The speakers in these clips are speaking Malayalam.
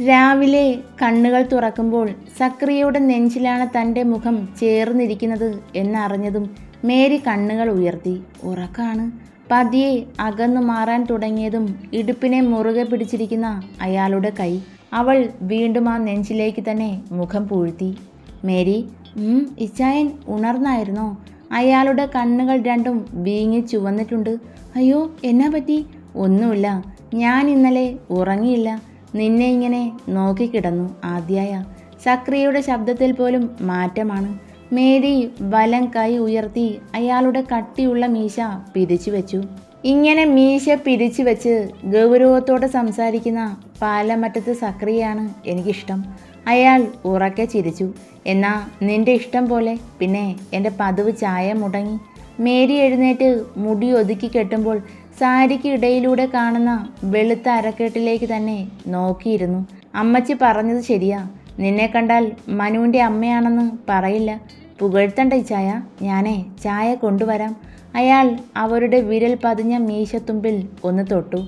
രാവിലെ കണ്ണുകൾ തുറക്കുമ്പോൾ സക്രിയയുടെ നെഞ്ചിലാണ് തൻ്റെ മുഖം ചേർന്നിരിക്കുന്നത് എന്നറിഞ്ഞതും മേരി കണ്ണുകൾ ഉയർത്തി. ഉറക്കാണ്. പതിയെ അകന്നു മാറാൻ തുടങ്ങിയതും ഇടുപ്പിനെ മുറുകെ പിടിച്ചിരിക്കുന്ന അയാളുടെ കൈ. അവൾ വീണ്ടും ആ നെഞ്ചിലേക്ക് തന്നെ മുഖം പൂഴ്ത്തി. മേരി, ഇച്ചായൻ ഉണർന്നായിരുന്നോ? അയാളുടെ കണ്ണുകൾ രണ്ടും വീങ്ങി ചുവന്നിട്ടുണ്ട്. അയ്യോ, എന്നാ പറ്റി? ഒന്നുമില്ല, ഞാൻ ഇന്നലെ ഉറങ്ങിയില്ല. നിന്നെ ഇങ്ങനെ നോക്കിക്കിടന്നു ആദ്യായ. സക്രിയയുടെ ശബ്ദത്തിൽ പോലും മാറ്റമാണ്. മേരി വലം കൈ ഉയർത്തി അയാളുടെ കട്ടിയുള്ള മീശ പിരിച്ചു വെച്ചു. ഇങ്ങനെ മീശ പിരിച്ചു വെച്ച് ഗൗരവത്തോടെ സംസാരിക്കുന്ന പാലമറ്റത്ത് സക്രിയയാണ് എനിക്കിഷ്ടം. അയാൾ ഉറക്കെ ചിരിച്ചു. എന്നാ നിന്റെ ഇഷ്ടം പോലെ. പിന്നെ എൻ്റെ പതിവ് ചായ മുടങ്ങി. മേരി എഴുന്നേറ്റ് മുടി ഒതുക്കി കെട്ടുമ്പോൾ സാരിക്ക് ഇടയിലൂടെ കാണുന്ന വെളുത്ത അരക്കെട്ടിലേക്ക് തന്നെ നോക്കിയിരുന്നു. അമ്മച്ചി പറഞ്ഞത് ശരിയാ, നിന്നെ കണ്ടാൽ മനുവിൻ്റെ അമ്മയാണെന്ന് പറയില്ല. പുകഴ്ത്തണ്ട ചായ, ഞാനേ ചായ കൊണ്ടുവരാം. അയാൾ അവരുടെ വിരൽ പതിഞ്ഞ മീശത്തുമ്പിൽ ഒന്ന് തൊട്ടു.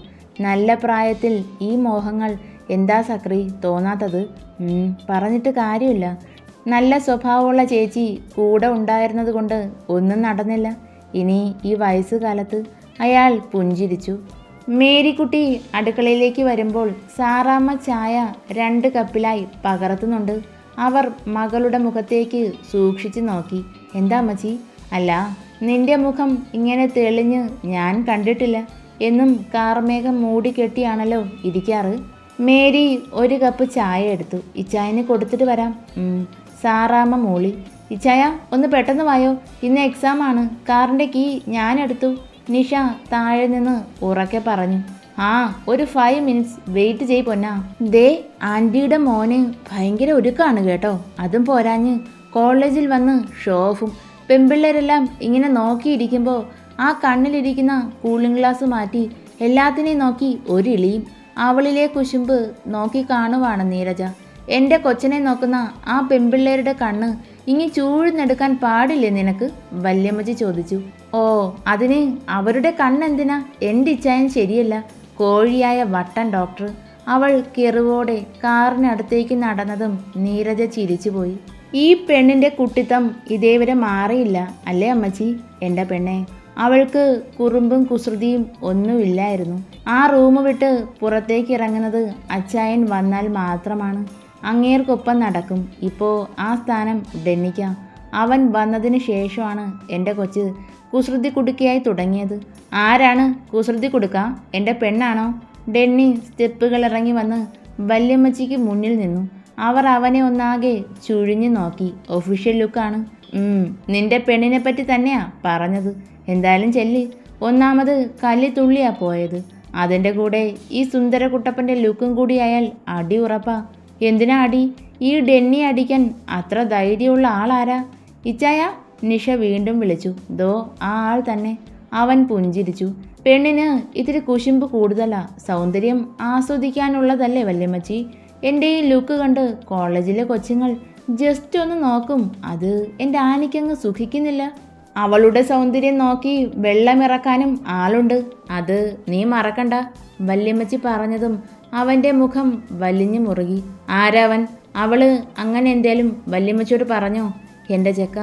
നല്ല പ്രായത്തിൽ ഈ മോഹങ്ങൾ എന്താ സക്രി തോന്നാത്തത്? പറഞ്ഞിട്ട് കാര്യമില്ല. നല്ല സ്വഭാവമുള്ള ചേച്ചി കൂടെ ഉണ്ടായിരുന്നത് കൊണ്ട് ഒന്നും നടന്നില്ല. ഇനി ഈ വയസ്സുകാലത്ത്. അയാൾ പുഞ്ചിരിച്ചു. മേരിക്കുട്ടി അടുക്കളയിലേക്ക് വരുമ്പോൾ സാറാമ്മ ചായ 2 കപ്പിലായി പകർത്തുന്നുണ്ട്. അവർ മകളുടെ മുഖത്തേക്ക് സൂക്ഷിച്ചു നോക്കി. എന്താ അമ്മച്ചി? അല്ല, നിന്റെ മുഖം ഇങ്ങനെ തെളിഞ്ഞ് ഞാൻ കണ്ടിട്ടില്ല. എന്നും കാർമേഘം മൂടിക്കെട്ടിയാണല്ലോ ഇരിക്കാറ്. മേരി 1 കപ്പ് ചായ എടുത്തു. ഇച്ചായന് കൊടുത്തിട്ട് വരാം. സാറാമ്മ മൂളി. ഇച്ചായ, ഒന്ന് പെട്ടെന്ന് വായോ, ഇന്ന് എക്സാം ആണ്. കാറിൻ്റെ കീ ഞാനെടുത്തു. നിഷ താഴെ നിന്ന് ഉറക്കെ പറഞ്ഞു. ഒരു 5 മിനിറ്റ്സ് വെയിറ്റ് ചെയ് പൊന്നാ. ദേ, ആൻറ്റിയുടെ മോന് ഭയങ്കര ഒരുക്കാണ് കേട്ടോ. അതും പോരാഞ്ഞ് കോളേജിൽ വന്ന് ഷോഫും. പെൺപിള്ളേരെല്ലാം ഇങ്ങനെ നോക്കിയിരിക്കുമ്പോൾ ആ കണ്ണിലിരിക്കുന്ന കൂളിംഗ് ഗ്ലാസ് മാറ്റി എല്ലാത്തിനെയും നോക്കി ഒരിളിയും. അവളിലെ കുശുമ്പ് നോക്കി കാണുവാണ് നീരജ. എൻ്റെ കൊച്ചനെ നോക്കുന്ന ആ പെൺപിള്ളേരുടെ കണ്ണ് ഇങ്ങി ചൂഴ്ന്നെടുക്കാൻ പാടില്ലേ നിനക്ക്? വല്യമ്മച്ചി ചോദിച്ചു. ഓ, അതിന് അവരുടെ കണ്ണെന്തിനാ? എൻ്റെ ഇച്ചായൻ ശരിയല്ല, കോഴിയായ വട്ടൻ ഡോക്ടർ. അവൾ കിറുവോടെ കാറിനടുത്തേക്ക് നടന്നതും നീരജ ചിരിച്ചുപോയി. ഈ പെണ്ണിൻ്റെ കുട്ടിത്തം ഇതേവരെ മാറിയില്ല അല്ലേ അമ്മച്ചി? എൻ്റെ പെണ്ണെ, അവൾക്ക് കുറുമ്പും കുസൃതിയും ഒന്നുമില്ലായിരുന്നു. ആ റൂം വിട്ട് പുറത്തേക്ക് ഇറങ്ങുന്നത് അച്ചായൻ വന്നാൽ മാത്രമാണ്. അങ്ങേർക്കൊപ്പം നടക്കും. ഇപ്പോൾ ആ സ്ഥാനം ഡെന്നിക്കാം. അവൻ വന്നതിന് ശേഷമാണ് എൻ്റെ കൊച്ച് കുസൃതി കുടുക്കിയായി തുടങ്ങിയത്. ആരാണ് കുസൃതി കുടുക്ക? എൻ്റെ പെണ്ണാണോ? ഡെന്നി സ്റ്റെപ്പുകൾ ഇറങ്ങി വന്ന് വല്യമ്മച്ചിക്ക് മുന്നിൽ നിന്നു. അവർ അവനെ ഒന്നാകെ ചുഴിഞ്ഞു നോക്കി. ഒഫീഷ്യൽ ലുക്കാണ്. നിന്റെ പെണ്ണിനെ പറ്റി തന്നെയാ പറഞ്ഞത്. എന്തായാലും ചെല്ലി. ഒന്നാമത് കല്ലിത്തുള്ളിയാ പോയത്. അതിൻ്റെ കൂടെ ഈ സുന്ദര കുട്ടപ്പൻ്റെ ലുക്കും കൂടി ആയാൽ അടി ഉറപ്പാ. എന്തിനാ അടി? ഈ ഡെന്നി അടിക്കാൻ അത്ര ധൈര്യമുള്ള ആളാരാ? ഇച്ചായ, നിഷ വീണ്ടും വിളിച്ചു. ദോ ആ ആൾ തന്നെ. അവൻ പുഞ്ചിരിച്ചു. പെണ്ണിന് ഇത്തിരി കുശുമ്പ് കൂടുതലാ. സൗന്ദര്യം ആസ്വദിക്കാനുള്ളതല്ലേ വല്യമ്മച്ചി? എൻ്റെ ഈ ലുക്ക് കണ്ട് കോളേജിലെ കൊച്ചുങ്ങൾ ജസ്റ്റ് ഒന്ന് നോക്കും. അത് എൻ്റെ ആനിക്കങ്ങ് സുഖിക്കുന്നില്ല. അവളുടെ സൗന്ദര്യം നോക്കി വെള്ളമിറക്കാനും ആളുണ്ട്. അത് നീ മറക്കണ്ട. വല്യമ്മച്ചി പറഞ്ഞതും അവൻ്റെ മുഖം വലിഞ്ഞു മുറുകി. ആരാവൻ? അവള് അങ്ങനെ എന്തേലും വല്യമ്മച്ചിയോട് പറഞ്ഞോ? എൻ്റെ ചെക്ക,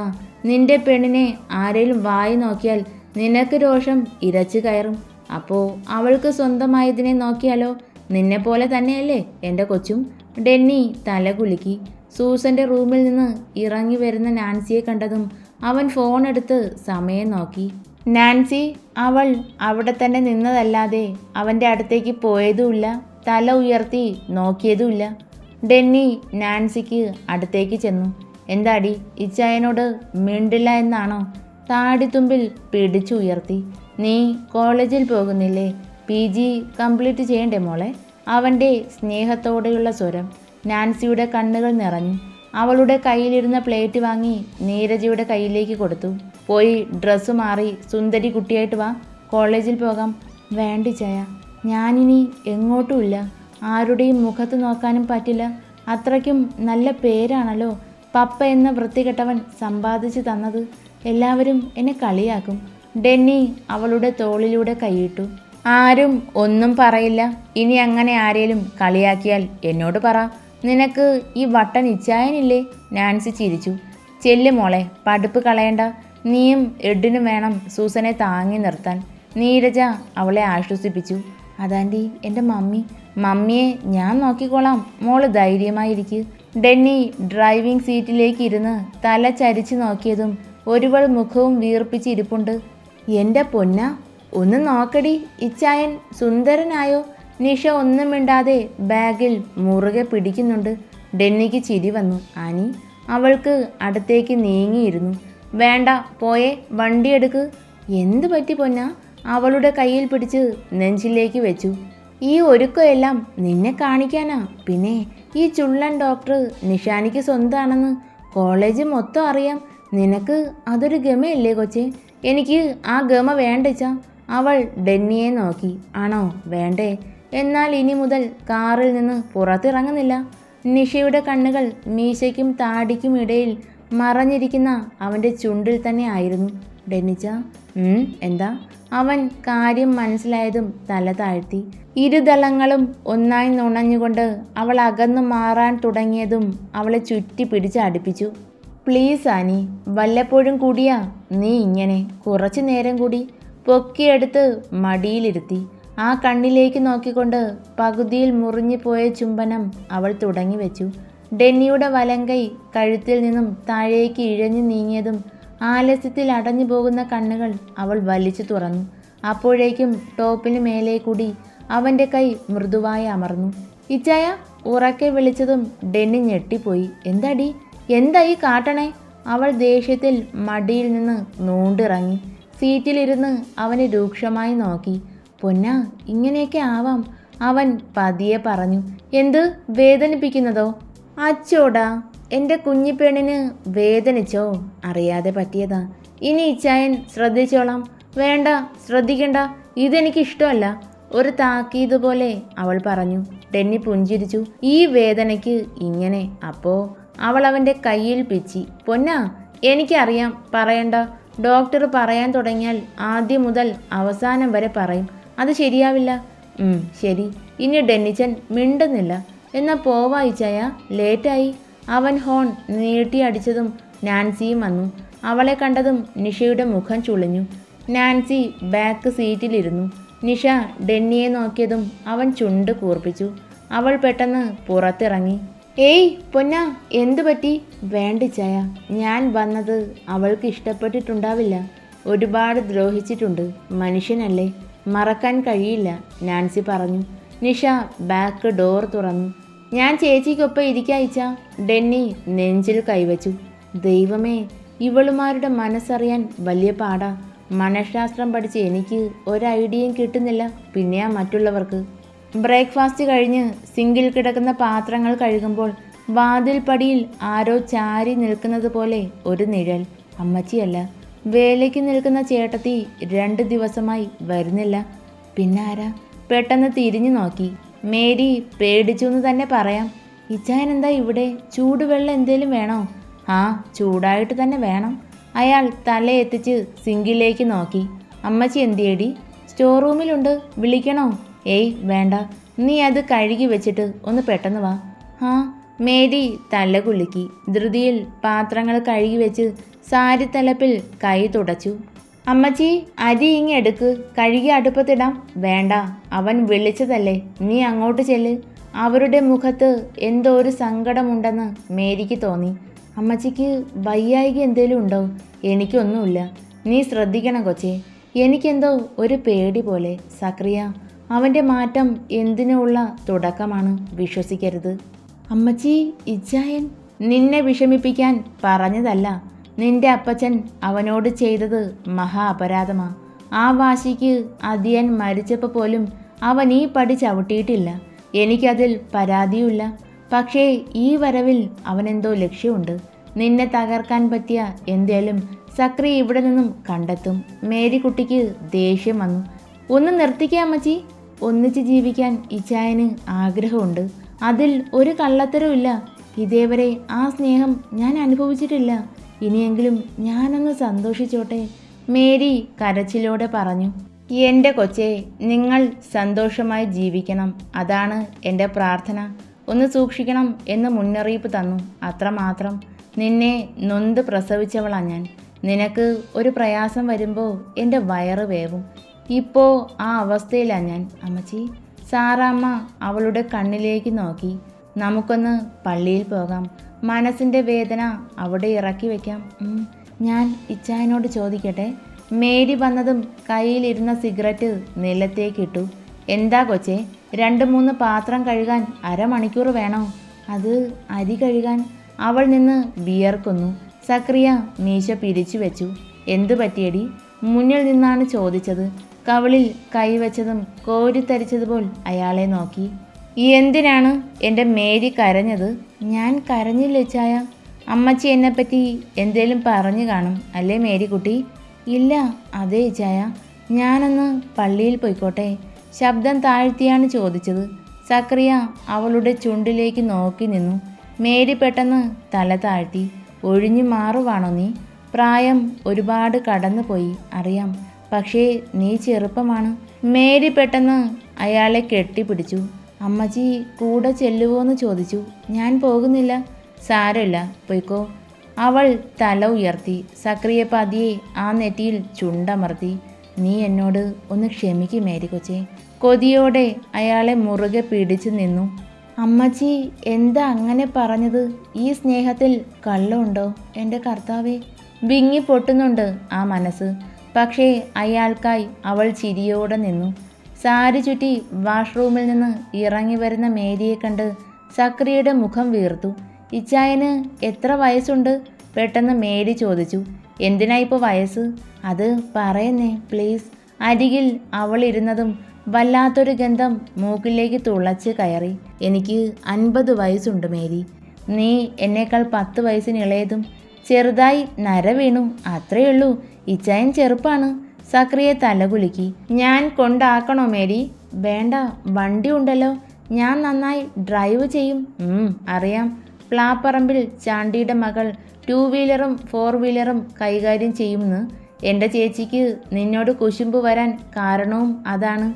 നിന്റെ പെണ്ണിനെ ആരേലും വായി നോക്കിയാൽ നിനക്ക് രോഷം ഇരച്ചു കയറും. അപ്പോൾ അവൾക്ക് സ്വന്തമായതിനെ നോക്കിയാലോ? നിന്നെപ്പോലെ തന്നെയല്ലേ എൻ്റെ കൊച്ചും? ഡെന്നി തല കുലുക്കി. സൂസൻ്റെ റൂമിൽ നിന്ന് ഇറങ്ങി വരുന്ന നാൻസിയെ കണ്ടതും അവൻ ഫോൺ എടുത്ത് സമയം നോക്കി. നാൻസി. അവൾ അവിടെ തന്നെ നിന്നതല്ലാതെ അവൻ്റെ അടുത്തേക്ക് പോയതുമില്ല, തല ഉയർത്തി നോക്കിയതുമില്ല. ഡെന്നി നാൻസിക്ക് അടുത്തേക്ക് ചെന്നു. എന്താടി, ഇച്ചായനോട് മിണ്ടില്ല എന്നാണോ? താടിത്തുമ്പിൽ പിടിച്ചുയർത്തി. നീ കോളേജിൽ പോകുന്നില്ലേ? PG കംപ്ലീറ്റ് ചെയ്യണ്ടേ മോളെ? അവൻ്റെ സ്നേഹത്തോടെയുള്ള സ്വരം. നാൻസിയുടെ കണ്ണുകൾ നിറഞ്ഞു. അവളുടെ കയ്യിലിരുന്ന പ്ലേറ്റ് വാങ്ങി നീരജയുടെ കയ്യിലേക്ക് കൊടുത്തു. പോയി ഡ്രസ്സ് മാറി സുന്ദരി കുട്ടിയായിട്ട് വാ, കോളേജിൽ പോകാം. വേണ്ടി ചായ, ഞാനിനി എങ്ങോട്ടുമില്ല. ആരുടെയും മുഖത്ത് നോക്കാനും പറ്റില്ല. അത്രയ്ക്കും നല്ല പേരാണല്ലോ പപ്പ എന്ന വൃത്തികെട്ടവൻ സമ്പാദിച്ചു തന്നത്. എല്ലാവരും എന്നെ കളിയാക്കും. ഡെന്നി അവളുടെ തോളിലൂടെ കൈയിട്ടു. ആരും ഒന്നും പറയില്ല. ഇനി അങ്ങനെ ആരേലും കളിയാക്കിയാൽ എന്നോട് പറ. നിനക്ക് ഈ വട്ടൻ ഇച്ചായനില്ലേ? നാൻസി ചിരിച്ചു. ചെല്ലു മോളെ, പഠിപ്പ് കളയണ്ട. നീയും എഡിനും വേണം സൂസനെ താങ്ങി നിർത്താൻ. നീരജ അവളെ ആശ്വസിപ്പിച്ചു. അതാൻറ്റി, എൻ്റെ മമ്മിയെ ഞാൻ നോക്കിക്കോളാം. മോള് ധൈര്യമായിരിക്കും. ഡെന്നി ഡ്രൈവിംഗ് സീറ്റിലേക്ക് ഇരുന്ന് തല ചരിച്ചു നോക്കിയതും ഒരുവൾ മുഖവും വീർപ്പിച്ചിരിപ്പുണ്ട്. എൻ്റെ പൊന്ന, ഒന്ന് നോക്കടി, ഇച്ചായൻ സുന്ദരനായോ? നിഷ ഒന്നും മിണ്ടാതെ ബാഗിൽ മുറുകെ പിടിക്കുന്നുണ്ട്. ഡെന്നിക്ക് ചിരി വന്നു. ആനി അവൾക്ക് അടുത്തേക്ക് നീങ്ങിയിരുന്നു. വേണ്ട, പോയേ, വണ്ടിയെടുക്ക്. എന്തു പറ്റി പൊന്ന? അവളുടെ കയ്യിൽ പിടിച്ച് നെഞ്ചിലേക്ക് വെച്ചു. ഈ ഒരുക്കമെല്ലാം നിന്നെ കാണിക്കാനാ. പിന്നെ ഈ ചുള്ളൻ ഡോക്ടർ നിഷാനിക്ക് സ്വന്തമാണെന്ന് കോളേജ് മൊത്തം അറിയാം. നിനക്ക് അതൊരു ഗമയല്ലേ കൊച്ചേ? എനിക്ക് ആ ഗമ വേണ്ടച്ചാ. അവൾ ഡെന്നിയെ നോക്കി. ആണോ? വേണ്ടേ? എന്നാൽ ഇനി മുതൽ കാറിൽ നിന്ന് പുറത്തിറങ്ങുന്നില്ല. നിഷയുടെ കണ്ണുകൾ മീശയ്ക്കും താടിക്കും ഇടയിൽ മറഞ്ഞിരിക്കുന്ന അവൻ്റെ ചുണ്ടിൽ തന്നെ ആയിരുന്നു. ഡെന്നിച്ച, എന്താ? അവൻ കാര്യം മനസ്സിലായതും തല താഴ്ത്തി. ഇരുതലങ്ങളും ഒന്നായി നുണഞ്ഞുകൊണ്ട് അവൾ അകന്നു മാറാൻ തുടങ്ങിയതും അവളെ ചുറ്റി പിടിച്ച് അടുപ്പിച്ചു. പ്ലീസ് ആനി, വല്ലപ്പോഴും കൂടിയാ നീ ഇങ്ങനെ. കുറച്ചു നേരം കൂടി. പൊക്കിയെടുത്ത് മടിയിലിരുത്തി. ആ കണ്ണിലേക്ക് നോക്കിക്കൊണ്ട് പകുതിയിൽ മുറിഞ്ഞു പോയ ചുംബനം അവൾ തുടങ്ങി വെച്ചു. ഡെന്നിയുടെ വലങ്കൈ കഴുത്തിൽ നിന്നും താഴേക്ക് ഇഴഞ്ഞു നീങ്ങിയതും ആലസ്യത്തിൽ അടഞ്ഞു പോകുന്ന കണ്ണുകൾ അവൾ വലിച്ചു തുറന്നു. അപ്പോഴേക്കും ടോപ്പിന് മേലെ കൂടി അവൻ്റെ കൈ മൃദുവായി അമർന്നു. ഇച്ചായ, ഉറക്കെ വിളിച്ചതും ഡെന്നി ഞെട്ടിപ്പോയി. എന്താടി, എന്തായി കാട്ടണേ? അവൾ ദേഷ്യത്തിൽ മടിയിൽ നിന്ന് നൂണ്ടിറങ്ങി. സീറ്റിലിരുന്ന് അവനെ രൂക്ഷമായി നോക്കി. പൊന്നാ, ഇങ്ങനെയൊക്കെ ആവാം, അവൻ പതിയെ പറഞ്ഞു. എന്ത് വേദനിപ്പിക്കുന്നതോ? അച്ചോടാ, എൻ്റെ കുഞ്ഞിപ്പെണ്ണിന് വേദനിച്ചോ? അറിയാതെ പറ്റിയതാ. ഇനി ഇച്ചായൻ ശ്രദ്ധിച്ചോളാം. വേണ്ട, ശ്രദ്ധിക്കണ്ട, ഇതെനിക്കിഷ്ടമല്ല. ഒരു താക്കീത് പോലെ അവൾ പറഞ്ഞു. ഡെന്നി പുഞ്ചിരിച്ചു. ഈ വേദനയ്ക്ക് ഇങ്ങനെ? അപ്പോ അവൾ അവൻ്റെ കയ്യിൽ പിച്ചി. പൊന്നാ, എനിക്കറിയാം, പറയണ്ട. ഡോക്ടർ പറയാൻ തുടങ്ങിയാൽ ആദ്യം മുതൽ അവസാനം വരെ പറയും. അത് ശരിയാവില്ല. ശരി. ഇനി ഡെന്നിച്ചൻ മിണ്ടുന്നില്ല. എന്നാൽ പോവാ ഇച്ചായ, ലേറ്റായി. അവൻ ഹോൺ നീട്ടി അടിച്ചതും നാൻസിയും വന്നു. അവളെ കണ്ടതും നിഷയുടെ മുഖം ചുളിഞ്ഞു. നാൻസി ബാക്ക് സീറ്റിലിരുന്നു. നിഷ ഡെന്നിയെ നോക്കിയതും അവൻ ചുണ്ട് കൂർപ്പിച്ചു. അവൾ പെട്ടെന്ന് പുറത്തിറങ്ങി. ഏയ് പൊന്ന, എന്തു പറ്റി? വേണ്ടിച്ചായ, ഞാൻ വന്നത് അവൾക്ക് ഇഷ്ടപ്പെട്ടിട്ടുണ്ടാവില്ല. ഒരുപാട് ദ്രോഹിച്ചിട്ടുണ്ട്. മനുഷ്യനല്ലേ, മറക്കാൻ കഴിയില്ല, നാൻസി പറഞ്ഞു. നിഷ ബാക്ക് ഡോർ തുറന്നു. ഞാൻ ചേച്ചിക്കൊപ്പം ഇരിക്കായിച്ച. ഡെന്നി നെഞ്ചിൽ കൈവച്ചു. ദൈവമേ, ഇവളുമാരുടെ മനസ്സറിയാൻ വലിയ പാടാ. മനഃശാസ്ത്രം പഠിച്ച് എനിക്ക് ഒരു ഐഡിയയും കിട്ടുന്നില്ല, പിന്നെയാ മറ്റുള്ളവർക്ക്. ബ്രേക്ക്ഫാസ്റ്റ് കഴിഞ്ഞ് സിങ്കിൽ കിടക്കുന്ന പാത്രങ്ങൾ കഴുകുമ്പോൾ വാതിൽപ്പടിയിൽ ആരോ ചാരി നിൽക്കുന്നത് പോലെ ഒരു നിഴൽ. അമ്മച്ചിയല്ല, വേലയ്ക്ക് നിൽക്കുന്ന ചേട്ടത്തി 2 ദിവസമായി വരുന്നില്ല. പിന്നാരാ? പെട്ടെന്ന് തിരിഞ്ഞു നോക്കി. മേരി. പേടിച്ചു എന്ന് തന്നെ പറയാം. ഇച്ചായൻ എന്താ ഇവിടെ? ചൂടുവെള്ളം എന്തേലും വേണോ? ആ, ചൂടായിട്ട് തന്നെ വേണം. അയാൾ തലയെത്തിച്ച് സിങ്കിലേക്ക് നോക്കി. അമ്മച്ചി എന്തിയേടി? സ്റ്റോർ റൂമിലുണ്ട്. വിളിക്കണോ? ഏയ് വേണ്ട, നീ അത് കഴുകി വെച്ചിട്ട് ഒന്ന് പെട്ടെന്ന് വാ. ആ. മേരി തല കുലുക്കി. ധൃതിയിൽ പാത്രങ്ങൾ കഴുകി വെച്ച് സാരിത്തലപ്പിൽ കൈ തുടച്ചു. അമ്മച്ചി, അരി ഇങ്ങെടുക്ക്, കഴുകി അടുപ്പത്തിടാം. വേണ്ട, അവൻ വിളിച്ചതല്ലേ, നീ അങ്ങോട്ട് ചെല്ല്. അവരുടെ മുഖത്ത് എന്തോ ഒരു സങ്കടമുണ്ടെന്ന് മേരിക്ക് തോന്നി. അമ്മച്ചിക്ക് വയ്യായിക എന്തേലും ഉണ്ടോ? എനിക്കൊന്നുമില്ല. നീ ശ്രദ്ധിക്കണം കൊച്ചേ. എനിക്കെന്തോ ഒരു പേടി പോലെ. സക്രിയ, അവൻ്റെ മാറ്റം എന്തിനുള്ള തുടക്കമാണ്, വിശ്വസിക്കരുത്. അമ്മച്ചി, ഇച്ചായൻ നിന്നെ വിഷമിപ്പിക്കാൻ പറഞ്ഞതല്ല. നിന്റെ അപ്പച്ചൻ അവനോട് ചെയ്തത് മഹാ അപരാധമാ. ആ വാശിക്ക് അതിയൻ മരിച്ചപ്പോൾ പോലും അവൻ ഈ പടി ചവിട്ടിയിട്ടില്ല. എനിക്കതിൽ പരാതിയുമില്ല. പക്ഷേ ഈ വരവിൽ അവനെന്തോ ലക്ഷ്യമുണ്ട്. നിന്നെ തകർക്കാൻ പറ്റിയ എന്തേലും സക്രി ഇവിടെ നിന്നും കണ്ടെത്തും. മേരിക്കുട്ടിക്ക് ദേഷ്യം വന്നു. ഒന്ന് നിർത്തിക്കുക അമ്മച്ചി. ഒന്നിച്ച് ജീവിക്കാൻ ഇച്ചായന് ആഗ്രഹമുണ്ട്. അതിൽ ഒരു കള്ളത്തരവും ഇല്ല. ഇതേവരെ ആ സ്നേഹം ഞാൻ അനുഭവിച്ചിട്ടില്ല. ഇനിയെങ്കിലും ഞാനൊന്ന് സന്തോഷിച്ചോട്ടെ, മേരി കരച്ചിലോടെ പറഞ്ഞു. എൻ്റെ കൊച്ചേ, നിങ്ങൾ സന്തോഷമായി ജീവിക്കണം, അതാണ് എൻ്റെ പ്രാർത്ഥന. ഒന്ന് സൂക്ഷിക്കണം എന്ന് മുന്നറിയിപ്പ് തന്നു, അത്രമാത്രം. നിന്നെ നൊന്ത് പ്രസവിച്ചവളാ ഞാൻ. നിനക്ക് ഒരു പ്രയാസം വരുമ്പോൾ എൻ്റെ വയറ് വേവും. ഇപ്പോൾ ആ അവസ്ഥയിലാണ് ഞാൻ അമ്മച്ചി. സാറാമ്മ അവളുടെ കണ്ണിലേക്ക് നോക്കി. നമുക്കൊന്ന് പള്ളിയിൽ പോകാം, മനസ്സിൻ്റെ വേദന അവിടെ ഇറക്കി വയ്ക്കാം. ഞാൻ ഇച്ചായനോട് ചോദിക്കട്ടെ? മേരി വന്നതും കയ്യിലിരുന്ന സിഗരറ്റ് നിലത്തേക്കിട്ടു. എന്താ കൊച്ചേ, 2-3 പാത്രം കഴുകാൻ അരമണിക്കൂർ വേണോ? അത് അരി കഴുകാൻ. അവൾ നിന്ന് വിയർക്കുന്നു. സക്രിയ മീശ പിരിച്ചു വെച്ചു. എന്തു പറ്റിയടി? മുന്നിൽ നിന്നാണ് ചോദിച്ചത്. കവിളിൽ കൈവച്ചതും കോരിത്തരിച്ചതുപോൽ അയാളെ നോക്കി. എന്തിനാണ് എൻ്റെ മേരി കരഞ്ഞത്? ഞാൻ കരഞ്ഞില്ല ചായ. അമ്മച്ചി എന്നെപ്പറ്റി എന്തേലും പറഞ്ഞു കാണും അല്ലേ മേരിക്കുട്ടി? ഇല്ല. അതേ ചായ, ഞാനൊന്ന് പള്ളിയിൽ പോയിക്കോട്ടെ? ശബ്ദം താഴ്ത്തിയാണ് ചോദിച്ചത്. സക്രിയ അവളുടെ ചുണ്ടിലേക്ക് നോക്കി നിന്നു. മേരി പെട്ടെന്ന് തല താഴ്ത്തി. ഒഴിഞ്ഞു മാറുവാണോ നീ? പ്രായം ഒരുപാട് കടന്നു പോയി, അറിയാം. പക്ഷേ നീ ചെറുപ്പമാണ്. മേരി പെട്ടെന്ന് അയാളെ കെട്ടിപ്പിടിച്ചു. അമ്മച്ചി കൂടെ ചെല്ലുവോന്ന് ചോദിച്ചു. ഞാൻ പോകുന്നില്ല. സാരമില്ല, പൊയ്ക്കോ. അവൾ തല ഉയർത്തി. സക്രിയ പതിയെ ആ നെറ്റിയിൽ ചുണ്ടമർത്തി. നീ എന്നോട് ഒന്ന് ക്ഷമിക്കും മേരി കൊച്ചേ. കൊതിയോടെ അയാളെ മുറുകെ പിടിച്ചു നിന്നു. അമ്മച്ചി എന്താ അങ്ങനെ പറഞ്ഞത്? ഈ സ്നേഹത്തിൽ കള്ളമുണ്ടോ എൻ്റെ കർത്താവേ? വിങ്ങി പൊട്ടുന്നുണ്ട് ആ മനസ്സ്. പക്ഷേ അയാൾക്കായി അവൾ ചിരിയോടെ നിന്നു. സാരി ചുറ്റി വാഷ്റൂമിൽ നിന്ന് ഇറങ്ങി വരുന്ന മേരിയെ കണ്ട് സക്രിയയുടെ മുഖം വീർത്തു. ഇച്ചായന് എത്ര വയസ്സുണ്ട്? പെട്ടെന്ന് മേരി ചോദിച്ചു. എന്തിനാ ഇപ്പോൾ വയസ്സ്? അത് പറയുന്നേ പ്ലീസ്. അരികിൽ അവൾ ഇരുന്നതും വല്ലാത്തൊരു ഗന്ധം മൂക്കിലേക്ക് തുളച്ച് കയറി. എനിക്ക് 50 വയസ്സുണ്ട് മേരി. നീ എന്നേക്കാൾ 10 വയസ്സിന് ഇളയതും. ചെറുതായി നര വീണു, അത്രയുള്ളൂ. ഇച്ചായൻ ചെറുപ്പാണ്. സക്രിയെ തലകുലുക്കി. ഞാൻ കൊണ്ടാക്കണോ മേരി? വേണ്ട, വണ്ടി ഉണ്ടല്ലോ. ഞാൻ നന്നായി ഡ്രൈവ് ചെയ്യും. അറിയാം. പ്ലാപ്പറമ്പിൽ ചാണ്ടിയുടെ മകൾ 2 വീലറും 4 വീലറും കൈകാര്യം ചെയ്യുമെന്ന് എൻ്റെ ചേച്ചിക്ക് നിന്നോട് കുശുമ്പ് വരാൻ കാരണവും അതാണ്.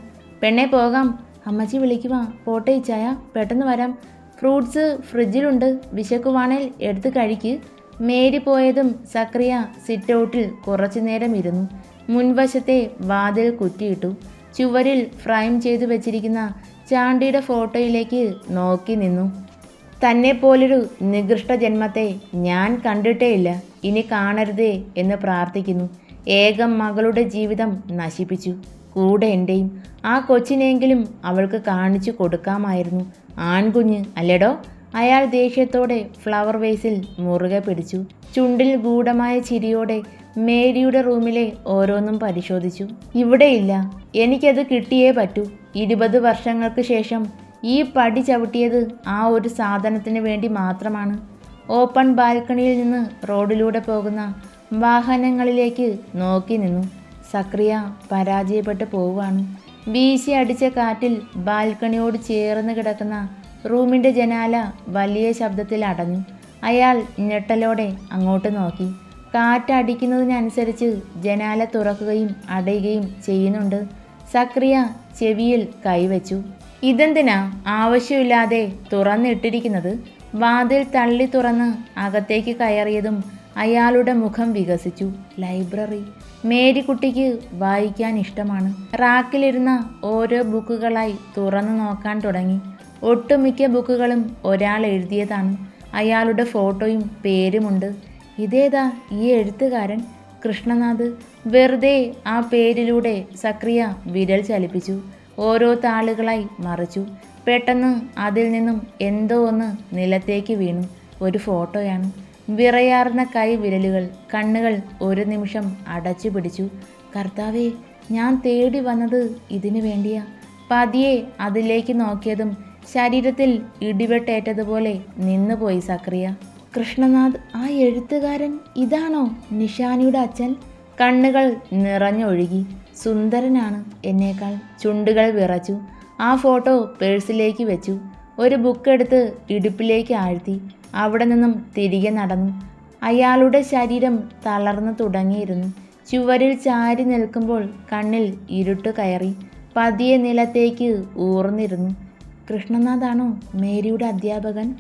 പെണ്ണെ പോകാം. അമ്മച്ചി വിളിക്കുവാ. പോട്ടെ ഇച്ചായ, പെട്ടെന്ന് വരാം. ഫ്രൂട്ട്സ് ഫ്രിഡ്ജിലുണ്ട്, വിശക്കുവാണേൽ എടുത്ത് കഴിക്ക്. മേരി പോയതും സക്രിയ സിറ്റ് ഔട്ടിൽ കുറച്ചു നേരം ഇരുന്നു. മുൻവശത്തെ വാതിൽ കുറ്റിയിട്ടു. ചുവരിൽ ഫ്രെയിം ചെയ്തു വെച്ചിരിക്കുന്ന ചാണ്ടിയുടെ ഫോട്ടോയിലേക്ക് നോക്കി നിന്നു. തന്നെപ്പോലൊരു നികൃഷ്ട ജന്മത്തെ ഞാൻ കണ്ടിട്ടേയില്ല, ഇനി കാണരുതേ എന്ന് പ്രാർത്ഥിക്കുന്നു. ഏകം മകളുടെ ജീവിതം നശിപ്പിച്ചു, കൂടെ എൻ്റെയും. ആ കൊച്ചിനെങ്കിലും അവൾക്ക് കാണിച്ചു കൊടുക്കാമായിരുന്നു. ആൺകുഞ്ഞ് അല്ലേടോ? അയാൾ ദേഷ്യത്തോടെ ഫ്ലവർ വേസിൽ മുറുകെ പിടിച്ചു. ചുണ്ടിൽ ഗൂഢമായ ചിരിയോടെ മേരിയുടെ റൂമിലെ ഓരോന്നും പരിശോധിച്ചു. ഇവിടെയില്ല. എനിക്കത് കിട്ടിയേ പറ്റൂ. 20 വർഷങ്ങൾക്ക് ശേഷം ഈ പടി ചവിട്ടിയത് ആ ഒരു സാധനത്തിന് വേണ്ടി മാത്രമാണ്. ഓപ്പൺ ബാൽക്കണിയിൽ നിന്ന് റോഡിലൂടെ പോകുന്ന വാഹനങ്ങളിലേക്ക് നോക്കി നിന്നു. സക്രിയ പരാജയപ്പെട്ടു പോവുകയാണ്. വീശി അടിച്ച കാറ്റിൽ ബാൽക്കണിയോട് ചേർന്ന് കിടക്കുന്ന റൂമിൻ്റെ ജനാല വലിയ ശബ്ദത്തിൽ അടഞ്ഞു. അയാൾ ഞെട്ടലോടെ അങ്ങോട്ട് നോക്കി. കാറ്റടിക്കുന്നതിനനുസരിച്ച് ജനാല തുറക്കുകയും അടയുകയും ചെയ്യുന്നുണ്ട്. സക്രിയ ചെവിയിൽ കൈവച്ചു. ഇതെന്തിനാ ആവശ്യമില്ലാതെ തുറന്നിട്ടിരിക്കുന്നത്? വാതിൽ തള്ളി തുറന്ന് അകത്തേക്ക് കയറിയതും അയാളുടെ മുഖം വികസിച്ചു. ലൈബ്രറി. മേരിക്കുട്ടിക്ക് വായിക്കാൻ ഇഷ്ടമാണ്. റാക്കിലിരുന്ന ഓരോ ബുക്കുകളായി തുറന്നു നോക്കാൻ തുടങ്ങി. ഒട്ടുമിക്ക ബുക്കുകളും ഒരാൾ എഴുതിയതാണ്. അയാളുടെ ഫോട്ടോയും പേരുമുണ്ട്. ഇതേതാ ഈ എഴുത്തുകാരൻ? കൃഷ്ണനാഥ്. വെറുതെ ആ പേരിലൂടെ സക്രിയ വിരൽ ചലിപ്പിച്ചു. ഓരോ താളുകളായി മറിച്ചു. പെട്ടെന്ന് അതിൽ നിന്നും എന്തോ ഒന്ന് നിലത്തേക്ക് വീണു. ഒരു ഫോട്ടോയാണ്. വിറയാർന്ന കൈ വിരലുകൾ. കണ്ണുകൾ ഒരു നിമിഷം അടച്ചു പിടിച്ചു. കർത്താവേ, ഞാൻ തേടി വന്നത് ഇതിനു വേണ്ടിയാ. പതിയെ അതിലേക്ക് നോക്കിയതും ശരീരത്തിൽ ഇടിവെട്ടേറ്റതുപോലെ നിന്നുപോയി സക്രിയ. കൃഷ്ണനാഥ്, ആ എഴുത്തുകാരൻ ഇതാണോ നിഷാനിയുടെ അച്ഛൻ? കണ്ണുകൾ നിറഞ്ഞൊഴുകി. സുന്ദരനാണ് എന്നേക്കാൾ. ചുണ്ടുകൾ വിറച്ചു. ആ ഫോട്ടോ പേഴ്സിലേക്ക് വെച്ചു. ഒരു ബുക്കെടുത്ത് ഇടുപ്പിലേക്ക് ആഴ്ത്തി. അവിടെ നിന്നും തിരികെ നടന്നു. അയാളുടെ ശരീരം തളർന്നു തുടങ്ങിയിരുന്നു. ചുവരിൽ ചാരി നിൽക്കുമ്പോൾ കണ്ണിൽ ഇരുട്ട് കയറി. പതിയെ നിലത്തേക്ക് ഊർന്നിരുന്നു. കൃഷ്ണനാഥാണോ മേരിയുടെ അധ്യാപകൻ?